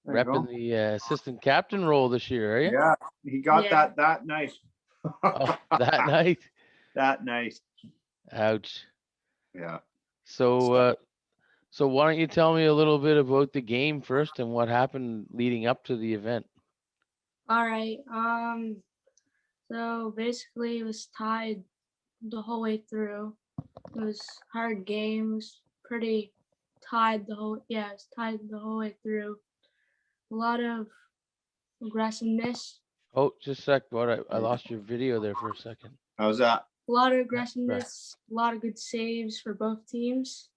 There you repping go. the assistant captain role this year, are you? Yeah, he got Yeah. that night. Oh, that night. That night. Ouch. Yeah. So, So, so why don't you tell me a little bit about the game first and what happened leading up to the event? All right. So basically, it was tied the whole way through. It was hard game. It was pretty tied the whole. Yeah, it was tied the whole way through. A lot of aggressiveness. Oh, just a sec, bud. I lost your video there for a second. how's that? A lot of Right. aggressiveness. A lot of good saves for both teams.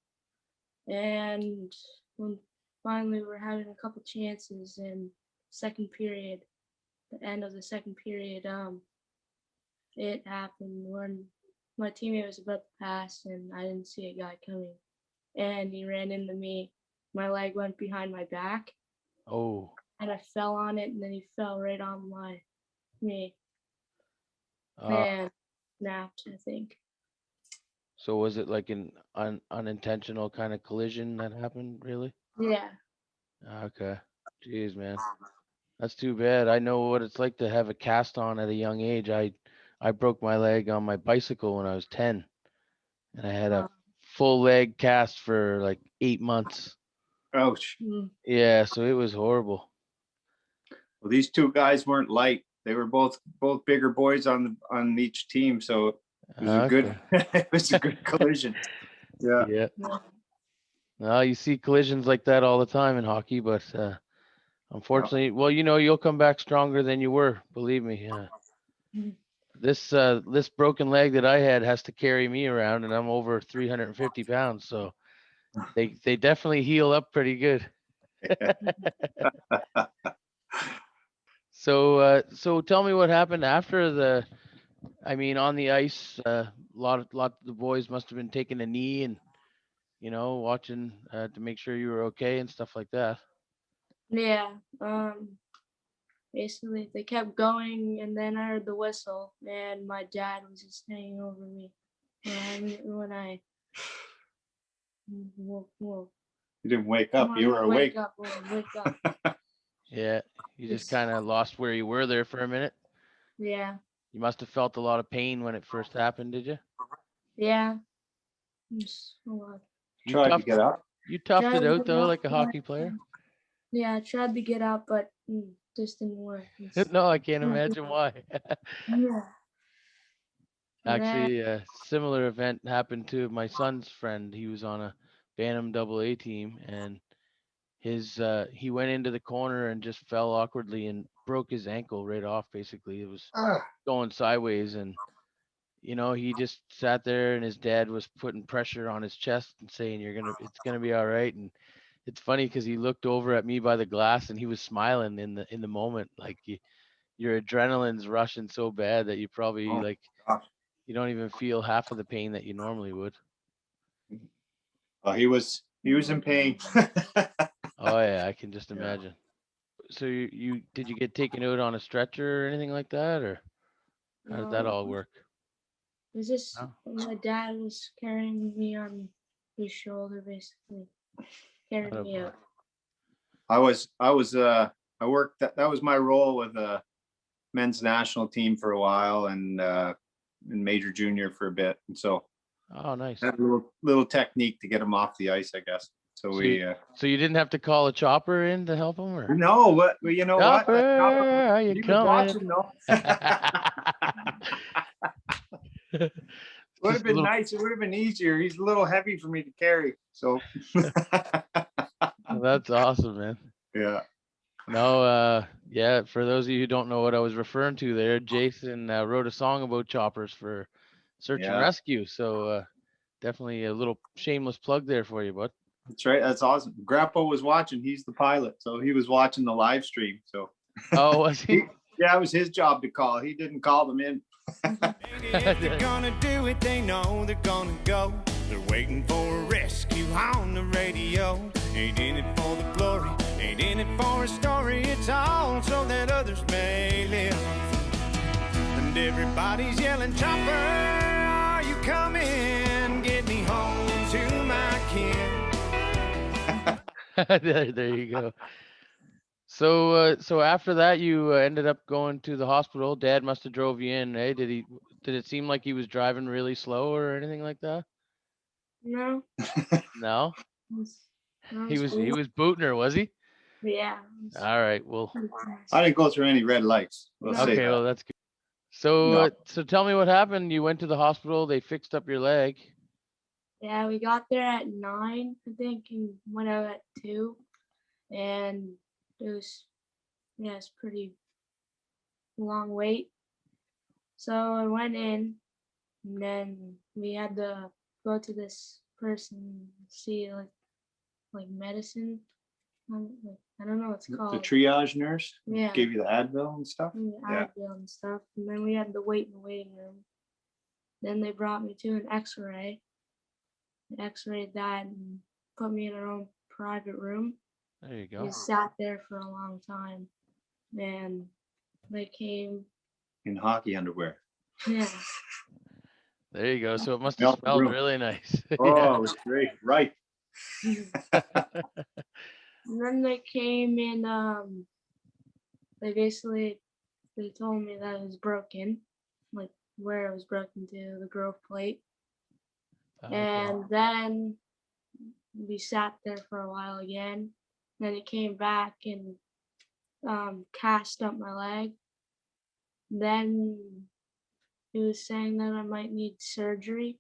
And when finally we're having a couple chances in second period, the end of the second period, it happened when my teammate was about to pass and I didn't see a guy coming, and he ran into me. My leg went behind my back Oh, and I fell on it, and then he fell right on me uh, and snapped, I think. so was it like an unintentional kind of collision that happened, really? Yeah. Okay. Jeez, man. That's too bad. I know what it's like to have a cast on at a young age. I broke my leg on my bicycle when I was 10, and I had a Uh, full leg cast for like 8 months. Ouch. Yeah, so it was horrible. Well, these two guys weren't light. They were both bigger boys on each team, so it was a good Okay. it was a good collision. Yeah. Yeah. yeah. No, you see collisions like that all the time in hockey, but Yeah. unfortunately, well, you'll come back stronger than you were, believe me. Mhm. This broken leg that I had has to carry me around, and I'm over 350 pounds, so they definitely heal up pretty good. So tell me what happened after I mean, on the ice, lot of the boys must have been taking a knee and watching to make sure you were okay and stuff like that. Yeah. Basically, they kept going, and then I heard the whistle, and my dad was just hanging over me when I woke. You didn't wake up. You were awake. Wake up. Yeah, you just It's, kind of lost where you were there for a minute. yeah, You must have felt a lot of pain when it first happened, did you? yeah. It's a lot. You Tried to toughed get up. you toughed Tried it to out get though, up, like a hockey player. yeah, I tried to get up, but just didn't work. No, I can't imagine why. Yeah. And then, Actually, a similar event happened to my son's friend. He was on a Bantam Double A team, and he went into the corner and just fell awkwardly and broke his ankle right off. Basically, it was going sideways, and he just sat there, and his dad was putting pressure on his chest and saying, it's gonna be all right. And it's funny because he looked over at me by the glass and he was smiling in the moment, like your adrenaline's rushing so bad that you probably Oh, like gosh. you don't even feel half of the pain that you normally would. Oh, he was in pain. Oh yeah, I can just Yeah. imagine. So you did you get taken out on a stretcher or anything like that, or how did that no, all work? it was just No? my dad was carrying me on his shoulder, basically carrying me Attaboy. out. I worked that was my role with the men's national team for a while and in major junior for a bit. And so Oh, nice. that little technique to get him off the ice, I guess. So So we so you didn't have to call a chopper in to help him, or no, what well, you know what? chopper? Are you He was coming? watching though. Would have Just a been little. nice. It would have been easier. He's a little heavy for me to carry. So That's awesome, man. yeah. No, yeah. For those of you who don't know what I was referring to there, Jason wrote a song about choppers for search and Yeah. rescue. So definitely a little shameless plug there for you, bud. That's right. That's awesome. Grandpa was watching. He's the pilot. So he was watching the live stream. So Oh, was he? yeah, it was his job to call. He didn't call them in. If they're gonna do it, they know they're gonna go. They're waiting for a rescue on the radio. Ain't in it for the glory, ain't in it for a story. It's all so that others may live. And everybody's yelling, "Chopper, are you coming? Get me home to my kin." There you go. So after that, you ended up going to the hospital. Dad must have drove you in, eh? Did it seem like he was driving really slow or anything like that? No, No, no, he was booting her, was he? yeah. All right. Well, I didn't go through any red lights. We'll No. say okay. that. Well, that's good. So, No. so tell me what happened. You went to the hospital. They fixed up your leg. Yeah, we got there at 9, I think, and went out at 2, and it was, yeah, it's pretty long wait. So I went in, and then we had to go to this person, see like medicine. I don't know what it's The called. triage nurse Yeah. gave you the Advil and stuff. Yeah. Advil and stuff, and then we had to wait in the waiting room. Then they brought me to an X-ray. They X-rayed that and put me in our own private room. There you go. We sat there for a long time, and they came. In hockey underwear. Yeah. There you go. So it must have Smelled the smelled room. really nice. Oh, it was great. Right. And then they came and they told me that it was broken, like where it was broken to, the growth plate. Okay. And then we sat there for a while again. Then it came back and cast up my leg. Then he was saying that I might need surgery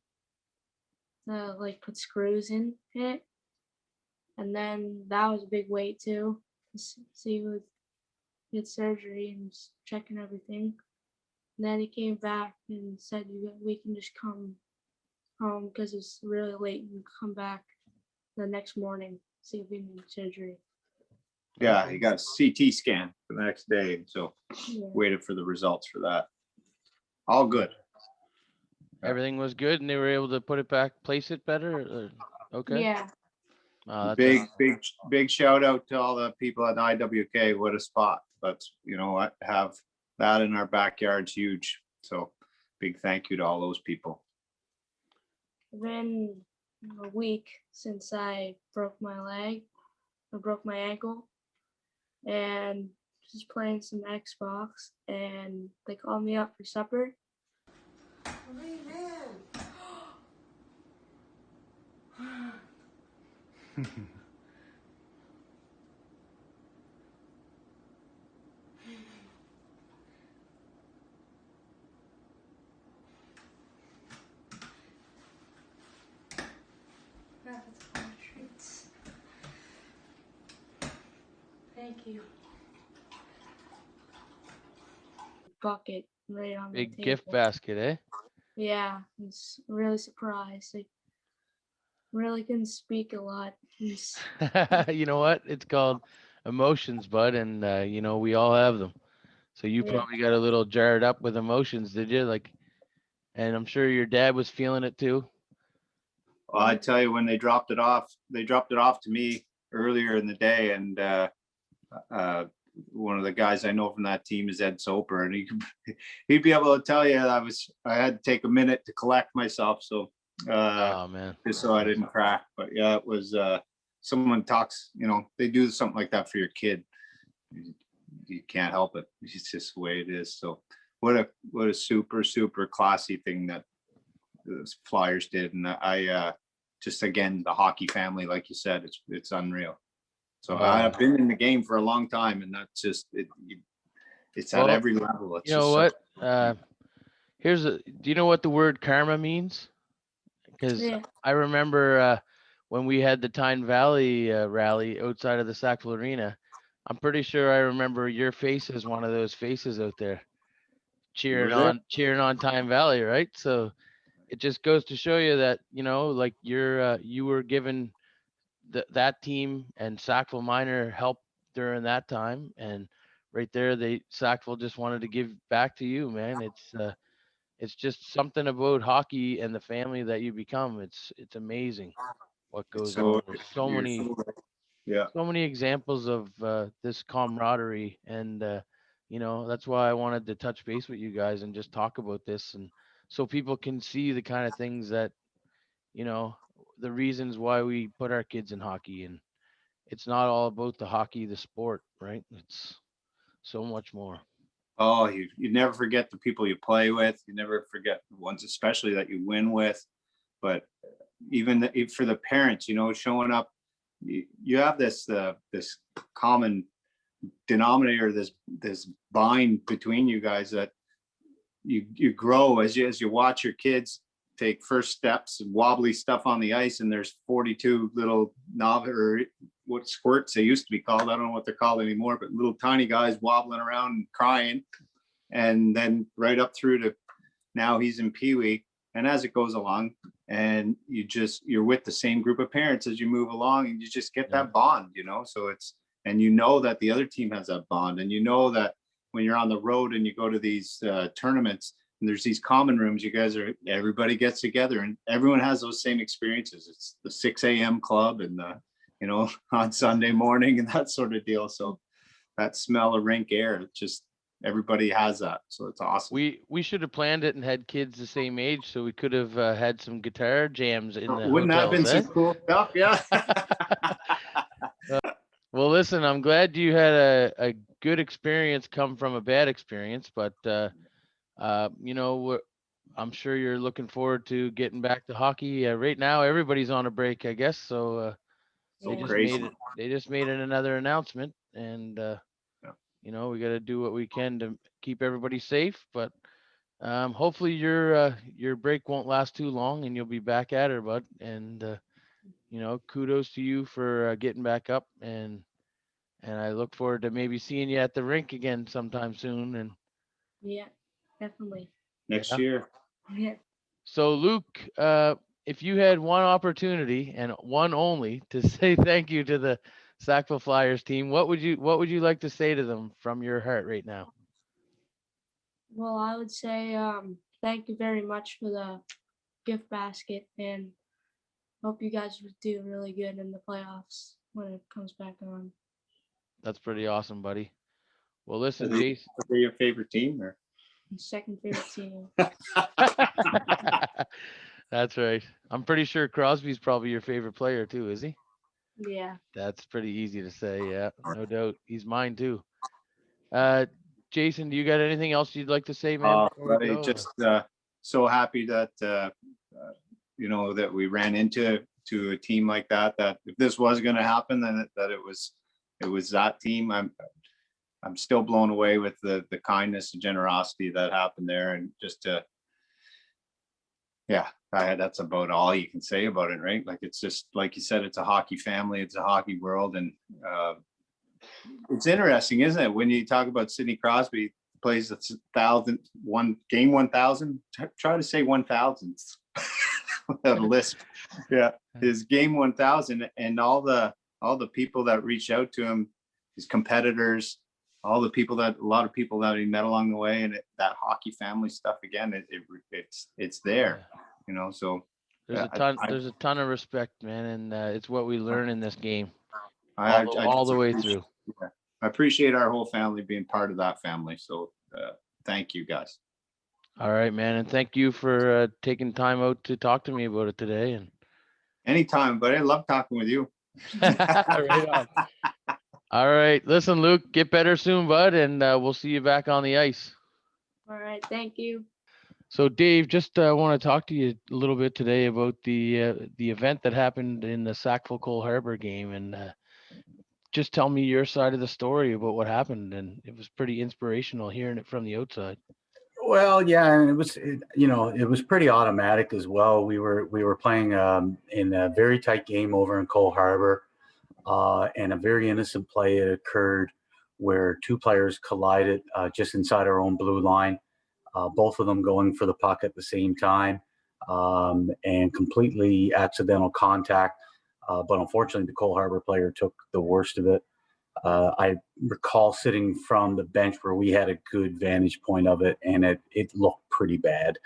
to like put screws in it. And then that was a big wait too, to see who would get surgery and just checking everything. And then he came back and said we can just come home because it's really late and come back the next morning, see if we need surgery. Yeah, Okay. he got a CT scan the next day. So Yeah. waited for the results for that. All good. Everything was good, and they were able to put it back, place it better. Okay. Yeah. That's Big, awesome. big shout out to all the people at IWK. What a spot. But you know what? Have that in our backyard's huge. So big thank you to all those people. It's been a week since I broke my leg. I broke my ankle and just playing some Xbox, and they called me up for supper. That's all the treats. Thank you. Bucket right on Big the table. gift basket, eh? Yeah, I was really surprised. I really couldn't speak a lot. You know what? It's called emotions, bud, and you know we all have them. So you Yeah. probably got a little jarred up with emotions, did you? Like, and I'm sure your dad was feeling it too. Well, I tell you, when they dropped it off to me earlier in the day, and one of the guys I know from that team is Ed Soper, and he'd be able to tell you I had to take a minute to collect myself, so Oh man. just so I didn't crack. But yeah, it was someone talks, you know, they do something like that for your kid. You can't help it. It's just the way it is. So what a super classy thing that the Flyers did, and I just again the hockey family, like you said, it's unreal. So Oh, yeah. I've been in the game for a long time, and that's just it's at Well, every level. It's You know just what? Do you know what the word karma means? Because Yeah. I remember when we had the Tyne Valley rally outside of the Sackville Arena. I'm pretty sure I remember your face as one of those faces out there cheering were there? cheering on Tyne Valley, right? So it just goes to show you that, you know, like you were given that team and Sackville Minor help during that time, and right there Sackville just wanted to give back to you, man. It's just something about hockey and the family that you become. It's amazing what goes So on. There's so you're many yeah. so many examples of this camaraderie, and you know, that's why I wanted to touch base with you guys and just talk about this, and so people can see the kind of things that, you know, the reasons why we put our kids in hockey, it's not all about the hockey, the sport, right? It's so much more. Oh, you never forget the people you play with. You never forget the ones, especially that you win with. But even for the parents, showing up, you have this common denominator, this bind between you guys that you grow as you watch your kids take first steps and wobbly stuff on the ice, and there's 42 little or what squirts they used to be called. I don't know what they're called anymore, but little tiny guys wobbling around and crying. And then right up through to now he's in Pee Wee. And as it goes along, and you're with the same group of parents as you move along, and you just get that bond, so and that the other team has that bond. And that when you're on the road and you go to these tournaments and there's these common rooms, everybody gets together and everyone has those same experiences. It's the 6 a.m. club and on Sunday morning and that sort of deal. So that smell of rink air, everybody has that. So it's awesome. We should have planned it and had kids the same age, so we could have had some guitar jams in the Wouldn't that have been some cool stuff? Yeah. Well, listen, I'm glad you had a good experience come from a bad experience, but I'm sure you're looking forward to getting back to hockey. Right now, everybody's on a break, I guess. So they just made another announcement, and we got to do what we can to keep everybody safe. But hopefully your break won't last too long, and you'll be back at her, bud. And kudos to you for getting back up, and I look forward to maybe seeing you at the rink again sometime soon. And yeah, definitely next year. Yeah. So Luke, if you had one opportunity and one only to say thank you to the Sackville Flyers team, what would you like to say to them from your heart right now? Well, I would say thank you very much for the gift basket, and hope you guys do really good in the playoffs when it comes back on. That's pretty awesome, buddy. Well, listen, Jason. Are they your favorite team or? Second favorite team. That's right. I'm pretty sure Crosby's probably your favorite player too, is he? Yeah. That's pretty easy to say. Yeah, no doubt. He's mine too. Jason, do you got anything else you'd like to say, man? Buddy, just so happy that that we ran into a team like that. That if this was going to happen, then that it was that team. I'm still blown away with the kindness and generosity that happened there, and that's about all you can say about it, right? Like, it's just like you said, it's a hockey family, it's a hockey world, and it's interesting, isn't it, when you talk about Sidney Crosby plays 1,000. Try to say 1,000th without a lisp. Yeah, his game 1,000, and all the people that reached out to him, his competitors, a lot of people that he met along the way, and that hockey family stuff again, it's there, so there's a ton of respect, man, and it's what we learn in this game all the way through. Yeah, I appreciate our whole family being part of that family, so thank you guys. All right, man, and thank you for taking time out to talk to me about it today. And anytime, but I love talking with you. Right on. All right. Listen, Luke, get better soon, bud, and we'll see you back on the ice. All right. Thank you. So, Dave, just want to talk to you a little bit today about the event that happened in the Sackville Cole Harbour game, and just tell me your side of the story about what happened. And it was pretty inspirational hearing it from the outside. Well, yeah, and it was pretty automatic as well. We were playing in a very tight game over in Cole Harbour. And a very innocent play occurred where two players collided just inside our own blue line, both of them going for the puck at the same time, and completely accidental contact. But unfortunately, the Cole Harbour player took the worst of it. I recall sitting from the bench where we had a good vantage point of it, and it looked pretty bad.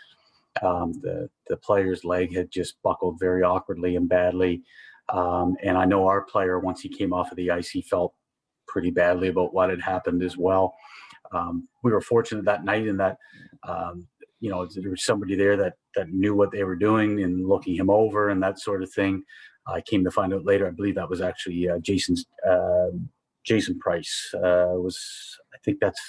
The player's leg had just buckled very awkwardly and badly. And I know our player, once he came off of the ice, he felt pretty badly about what had happened as well. We were fortunate that night in that, there was somebody there that knew what they were doing and looking him over and that sort of thing. I came to find out later, I believe that was actually Jason Price I think that's,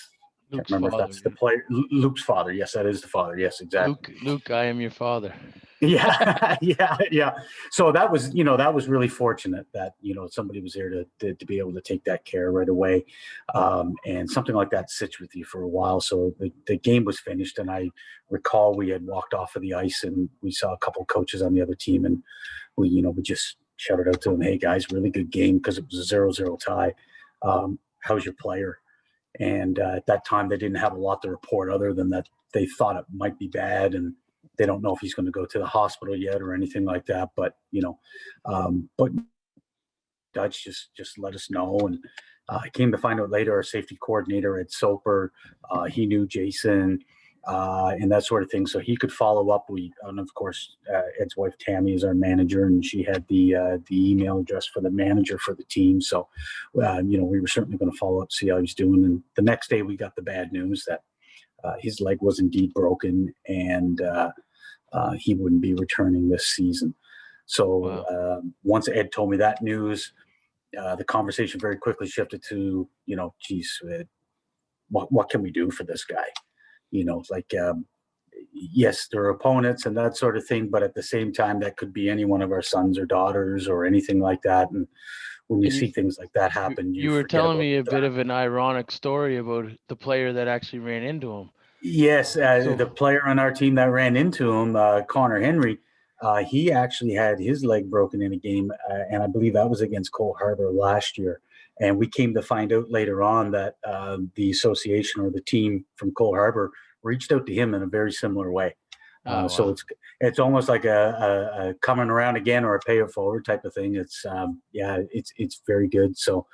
I can't Luke's remember if father. that's the player, Luke's father. Yes, that is the father. Yes, exactly. Luke, I am your father. Yeah, yeah. So that was, that was really fortunate that, somebody was there to be able to take that care right away. And something like that sits with you for a while. So the game was finished, and I recall we had walked off of the ice and we saw a couple coaches on the other team, and we just shouted out to them, "Hey guys, really good game," because it was a 0-0 tie. How's your player? And at that time, they didn't have a lot to report other than that they thought it might be bad, and they don't know if he's going to go to the hospital yet or anything like that. But but Dutch just let us know, and I came to find out later our safety coordinator Ed Soper, he knew Jason and that sort of thing, so he could follow up. And of course, Ed's wife Tammy is our manager, and she had the email address for the manager for the team. So we were certainly going to follow up, see how he's doing. And the next day, we got the bad news that his leg was indeed broken, and he wouldn't be returning this season. So once Ed told me that news, the conversation very quickly shifted to, geez, what can we do for this guy? Like, yes, there are opponents and that sort of thing, but at the same time, that could be any one of our sons or daughters or anything like that. And when you see things like that happen, you were telling me a bit of an ironic story about the player that actually ran into him. Yes, the player on our team that ran into him, Connor Henry, he actually had his leg broken in a game, and I believe that was against Cole Harbour last year. And we came to find out later on that the association or the team from Cole Harbour reached out to him in a very similar way. So it's almost like a coming around again or a pay it forward type of thing. It's it's very good. So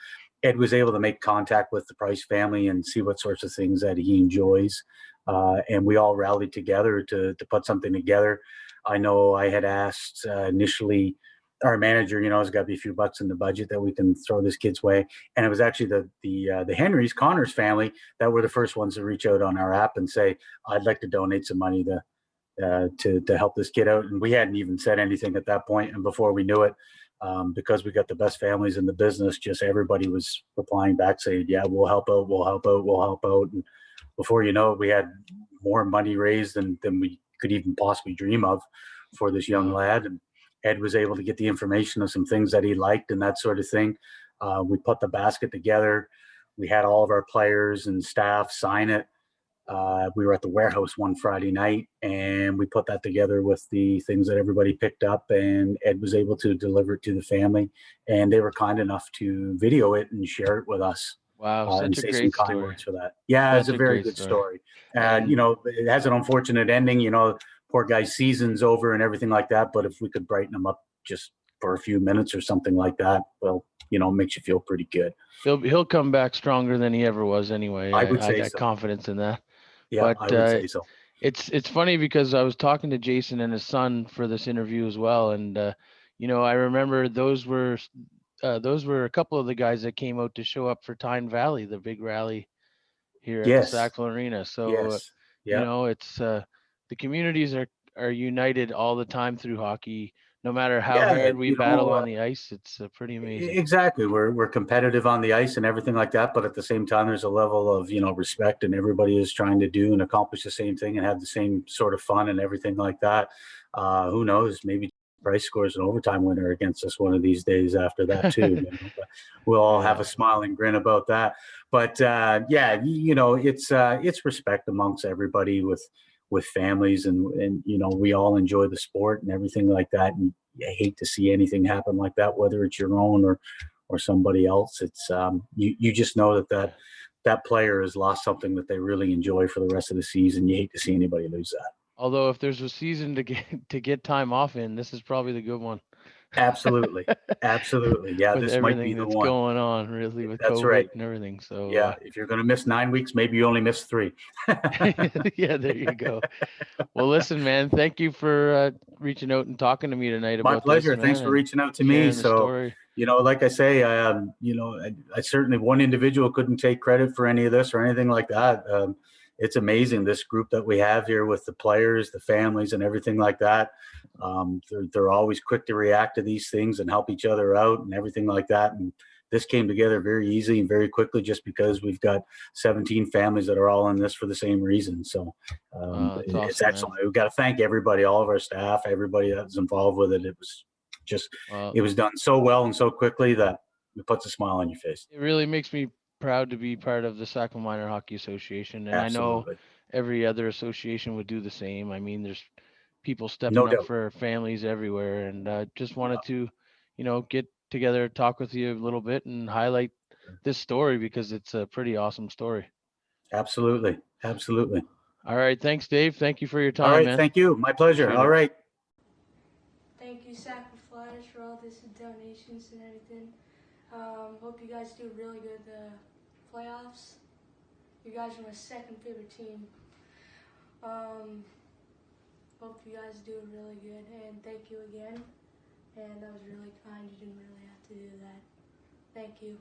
Ed was able to make contact with the Price family and see what sorts of things that he enjoys. And we all rallied together to put something together. I know I had asked initially our manager, there's got to be a few bucks in the budget that we can throw this kid's way. And it was actually the Henrys, Connor's family, that were the first ones to reach out on our app and say, I'd like to donate some money to help this kid out. And we hadn't even said anything at that point. And before we knew it, because we got the best families in the business, just everybody was replying back saying, yeah, we'll help out, we'll help out, we'll help out. And before you know it, we had more money raised than we could even possibly dream of for this young lad. And Ed was able to get the information of some things that he liked and that sort of thing. We put the basket together. We had all of our players and staff sign it. We were at the warehouse one Friday night, and we put that together with the things that everybody picked up, and Ed was able to deliver it to the family, and they were kind enough to video it and share it with us. Wow, And such a say great some kind story. words for that. Yeah, it's a very good story. It has an unfortunate ending, poor guy's season's over and everything like that. But if we could brighten him up just for a few minutes or something like that, well, makes you feel pretty good. He'll come back stronger than he ever was annew. I would say got so. confidence in that. Yeah, But I would say so. It's funny because I was talking to Jason and his son for this interview as well, and I remember those were a couple of the guys that came out to show up for Tyne Valley, the big rally here at the Sackville Arena. So it's the communities are united all the time through hockey. No matter how hard we battle on the ice, it's pretty amazing. Exactly. We're competitive on the ice and everything like that, but at the same time, there's a level of, respect, and everybody is trying to do and accomplish the same thing and have the same sort of fun and everything like that. Who knows? Maybe Price scores an overtime winner against us one of these days after that too. But we'll all have a smiling grin about that. But it's respect amongst everybody with families, and we all enjoy the sport and everything like that. And I hate to see anything happen like that, whether it's your own or somebody else. It's you just know that player has lost something that they really enjoy for the rest of the season. You hate to see anybody lose that. Although if there's a season to get time off in, this is probably the good one. Absolutely. Yeah, with this everything might be the that's one. going on, really, with That's COVID right. and everything. So yeah, if you're going to miss 9 weeks, maybe you only miss 3. Yeah, there you go. Well, listen, man, thank you for reaching out and talking to me tonight about My pleasure. this, Thanks for reaching out to me. So, like I say, I certainly, one individual couldn't take credit for any of this or anything like that. it's amazing, this group that we have here with the players, the families, and everything like that. They're always quick to react to these things and help each other out and everything like that. And this came together very easily and very quickly, just because we've got 17 families that are all in this for the same reason. So That's it's awesome, excellent. man. We've got to thank everybody, all of our staff, everybody that was involved with it. It was just, Well, it was done so well and so quickly that it puts a smile on your face. it really makes me proud to be part of the Sackville Minor Hockey Association, and I know Absolutely. every other association would do the same. I mean, there's people stepping No up doubt. for families everywhere, and just wanted to, get together, talk with you a little bit, and highlight this story because it's a pretty awesome story. Absolutely. Absolutely. All right, thanks, Dave. Thank you for your All time, right. man. Thank you. My pleasure. Appreciate All it. right. Thank you, Sackville, for all this donations and everything. Hope you guys do really good playoffs. You guys are my second favorite team. Hope you guys do really good, and thank you again. And that was really kind. You didn't really have to do that. Thank you.